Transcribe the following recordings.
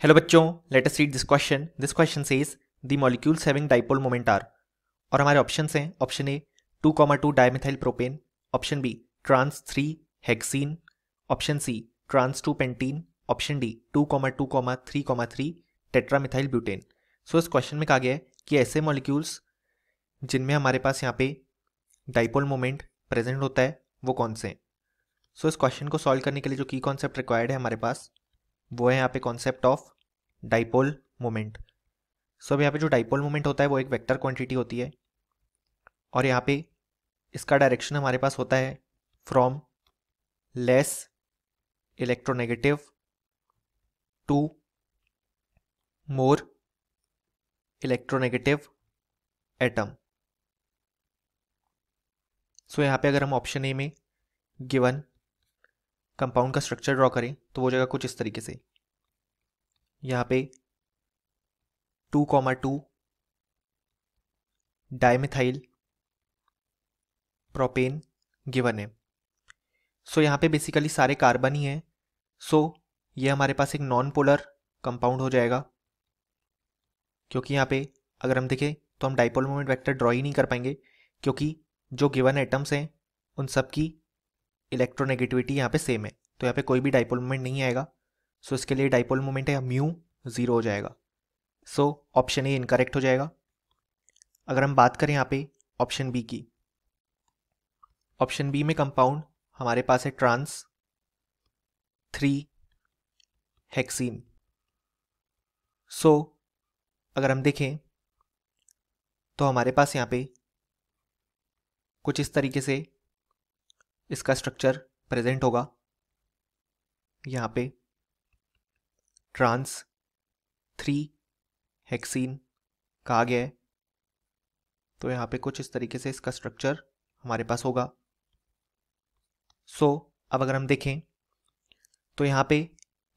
Hello बच्चों, let us read this question. This question says the molecules having dipole moment are. और हमारे options हैं. Option A 2,2 dimethyl propane, option B trans 3 hexene, option C trans 2 pentene, option D 2,2,3,3 tetramethyl butane. So इस question में कहा गया है कि ऐसे मॉलिक्यूल्स जिनमें हमारे पास यहाँ पे डाइपोल मोमेंट प्रेजेंट होता है वो कौन से हैं. सो इस क्वेश्चन को सॉल्व करने के लिए जो की कॉन्सेप्ट रिक्वायर्ड है हमारे पास वो है यहाँ पे कॉन्सेप्ट ऑफ डाइपोल मोमेंट. सो अब यहाँ पे जो डाइपोल मोमेंट होता है वो एक वेक्टर क्वांटिटी होती है और यहाँ पे इसका डायरेक्शन हमारे पास होता है from less electronegative to more electronegative atom. So यहाँ पे अगर हम ऑप्शन ए में गिवन कंपाउंड का स्ट्रक्चर ड्रॉ करें तो वो जगह कुछ इस तरीके से. यहाँ पे 2,2 डाइमिथाइल प्रोपेन गिवन है. सो यहाँ पे बेसिकली सारे कार्बन ही हैं. सो ये हमारे पास एक नॉन पोलर कंपाउंड हो जाएगा क्योंकि यहाँ पे अगर हम देखें तो हम डाइपोल मोमेंट वेक्टर ड्रॉ ही नहीं कर पाएंगे क्योंकि जो गिवन एटम्स हैं उन सब की इलेक्ट्रोनेगेटिविटी यहाँ पे सेम है. तो यहाँ पे कोई भी डाइपोल मोमेंट नहीं आएगा. सो इसके लिए डाइपोल मोमेंट है म्यू 0 हो जाएगा. सो ऑप्शन ए इनकरेक्ट हो जाएगा. अगर हम बात करें यहाँ पे ऑप्शन बी की, ऑप्शन बी में कंपाउंड हमारे पास है ट्रांस 3 हेक्सीन. सो अगर हम देखें तो हमारे पास यहाँ पे कुछ इस तरीके से इसका स्ट्रक्चर प्रेजेंट होगा. यहाँ पे ट्रांस 3 हेक्सीन कहा गया है तो यहाँ पे कुछ इस तरीके से इसका स्ट्रक्चर हमारे पास होगा. सो अब अगर हम देखें तो यहाँ पे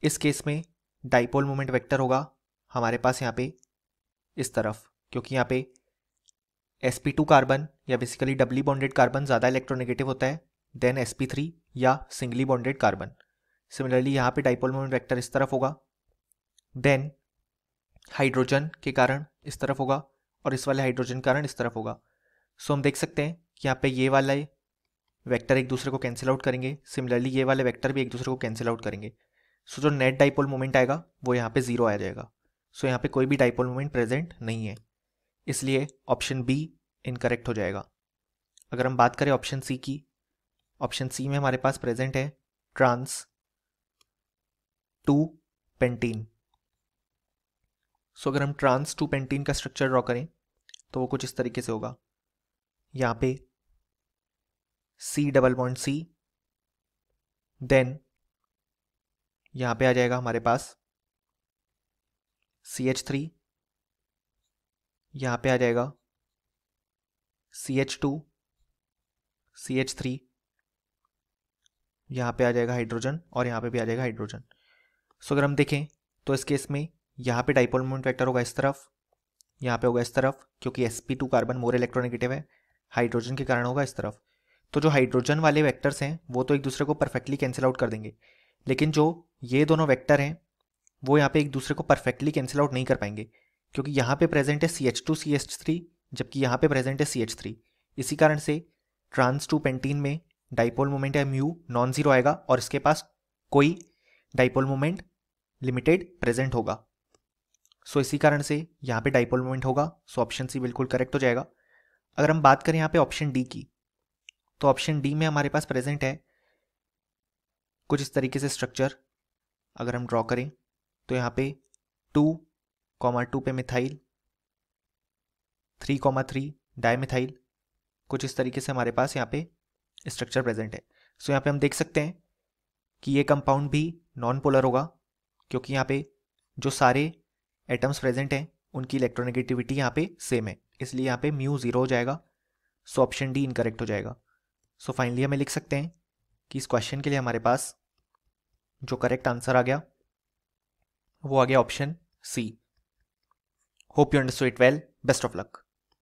इस केस में डाइपोल मोमेंट वेक्टर होगा हमारे पास यहाँ पे इस तरफ क्योंकि यहाँ पे sp2 कार्बन या बेसिकली डबली बॉन्डेड कार्बन ज़्यादा इलेक्ट्रोनेगेटिव होता है देन sp3 या सिंगली बॉन्डेड कार्बन. सिमिलरली यहाँ पे डाइपोल मोमेंट वेक्टर इस तरफ होगा, देन हाइड्रोजन के कारण इस तरफ होगा और इस वाले हाइड्रोजन के कारण इस तरफ होगा. सो हम देख सकते हैं कि यहाँ पे ये वाला वेक्टर एक दूसरे को कैंसिल आउट करेंगे, सिमिलरली ये वाले वेक्टर भी एक दूसरे को कैंसिल आउट करेंगे. सो जो नेट डाइपोल मोमेंट आएगा वो यहाँ पे 0 आ जाएगा. सो यहाँ पे कोई भी डाइपोल मोमेंट प्रेजेंट नहीं है, इसलिए ऑप्शन बी इनकरेक्ट हो जाएगा. अगर हम बात करें ऑप्शन सी की, ऑप्शन सी में हमारे पास प्रेजेंट है ट्रांस 2 पेंटीन. सो अगर हम ट्रांस 2 पेंटीन का स्ट्रक्चर ड्रॉ करें तो वो कुछ इस तरीके से होगा. यहाँ पे C double bond C, then यहाँ पे आ जाएगा हमारे पास CH3, यहाँ पे आ जाएगा CH2, CH3, यहाँ पे आ जाएगा हाइड्रोजन और यहाँ पे भी आ जाएगा हाइड्रोजन. सो अगर हम देखें तो इस केस में यहाँ पे डाइपोल मोमेंट वेक्टर होगा इस तरफ, यहाँ पे होगा इस तरफ क्योंकि sp2 कार्बन मोर इलेक्ट्रोनेगेटिव है, हाइड्रोजन के कारण होगा इस तरफ. तो जो हाइड्रोजन वाले वेक्टर्स हैं वो तो एक दूसरे को परफेक्टली कैंसिल आउट कर देंगे, लेकिन जो ये दोनों वेक्टर हैं वो यहाँ पे एक दूसरे को परफेक्टली कैंसिल आउट नहीं कर पाएंगे क्योंकि यहाँ पे प्रेजेंट है CH2 CH3 जबकि यहाँ पे प्रेजेंट है CH3. इसी कारण से ट्रांस 2 पेंटीन में डाइपोल मोमेंट है म्यू नॉन जीरो आएगा और इसके पास कोई डाइपोल मोमेंट लिमिटेड प्रेजेंट होगा. सो इसी कारण से यहाँ पे डाइपोल मोमेंट होगा. सो ऑप्शन सी बिल्कुल करेक्ट हो जाएगा. अगर हम बात करें यहाँ पे ऑप्शन डी की, तो ऑप्शन डी में हमारे पास प्रेजेंट है कुछ इस तरीके से स्ट्रक्चर. अगर हम ड्रॉ करें तो यहाँ पे 2,2 पे मिथाइल, 3,3 डाइमिथाइल, कुछ इस तरीके से हमारे पास यहाँ पे स्ट्रक्चर प्रेजेंट है. सो यहाँ पे हम देख सकते हैं कि ये कंपाउंड भी नॉन पोलर होगा क्योंकि यहाँ पे जो सारे एटम्स प्रेजेंट हैं उनकी इलेक्ट्रोनेगेटिविटी यहाँ पे सेम है, इसलिए यहाँ पे म्यू 0 हो जाएगा. सो ऑप्शन डी इनकरेक्ट हो जाएगा. सो फाइनली हमें लिख सकते हैं कि इस क्वेश्चन के लिए हमारे पास जो करेक्ट आंसर आ गया वो आ गया option C. Hope you understood it well. Best of luck.